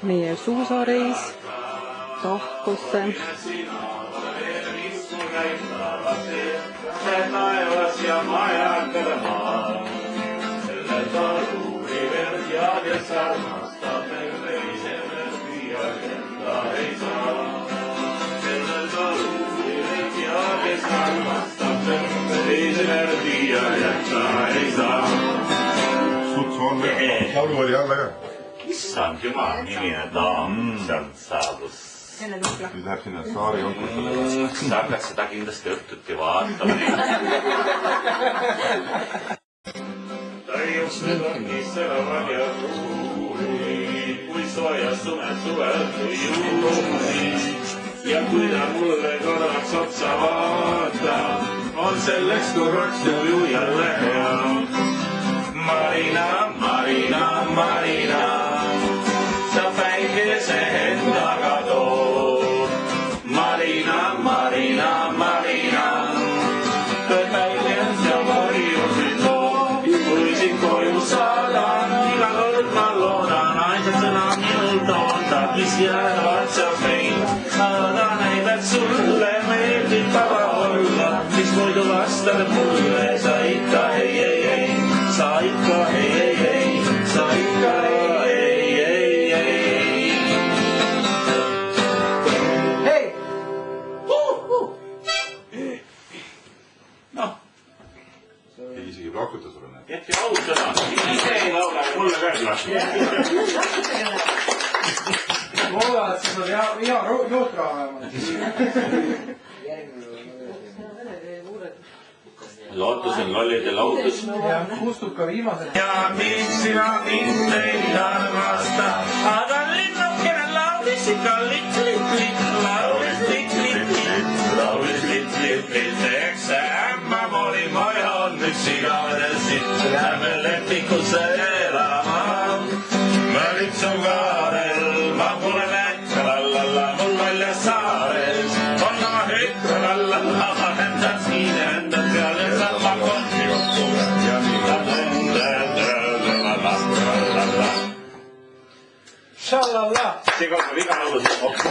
meie suusareis Tahkosse. Taevas ja majakad maa, selle taluuri verd ja kes armastab veisele viia kenda ei saa. Selle taluuri verd ja kes armastab veisele viia kenda ei saa. Sutsu on veel, laulu oli alla ka. Issand jumal, nimine daam sealt saabus. Nüüd läheb sinna saari jonkusele. Sa hakkad seda kindlasti õhtuti vaatama. Taiuks nüüd on nii säravad ja tuulid, kui soojas sumed suvel juhid. Ja kui ta mulle korraks otsa vaatab, on selleks korraks ju jälle hea. Marina, Marina, Marina, sa päikese endaga tood. Marina, Marina, Marina, tõed päikest ja varjusid toob. Kui sind koju saadan, iga kord ma loodan, ainsad sõna minult ootad, mis jäävad seal meil. Aga näib, et sulle meeldib vaba olla, miks muidu vastad mulle, sa ikka ei, sa ikka ei, sa ikka ei. Isegi plaksuta sulle näeb. Jätki ausõna, ise ei laula ja mulle ka ei lasi. Looda, et see on hea juutra vähemalt. Lootus on lollide lautus. Ja kustub ka viimased. Ja miks sina mind ei armasta, aga linnukene laulis ikka lit-lit-lit, laulis lit-lit-lit, laulis lit-lit-lit, eks see ämma moli maja on üks igavades sitt, lähme lepikusse elama. Ma litsun kaarel, ma pole näkka, lallalla, mul väljas saares, on oma hütra, lallalla, ma endan siin, endan seal ja seal ma kondi kokku ja mida lallalla. Šalala! See kogu viga laulus kokku.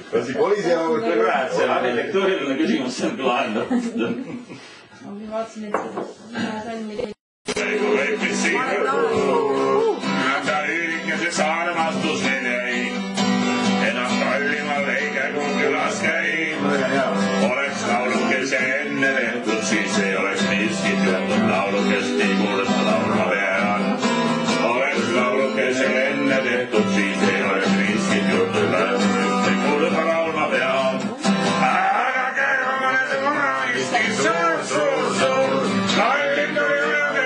Kas see polisi jaoks või Kurat, see arhitektuuriline küsimus on lahendatud. Ma vaatasin, et mina sain midagi. Kui veipis siin ta üürikeseks armastus meil jäi. Enam kallimal veige kui külas käib. Oleks laulukese enne tehtud, siis ei oleks miskit juhtud laulukest, nii kuulest laulma pean. Oleks laulukese enne tehtud, siis ei oleks miskit juhtud nii kuulest laulma pean. Aga käima mõned korra isti suur, kallim kui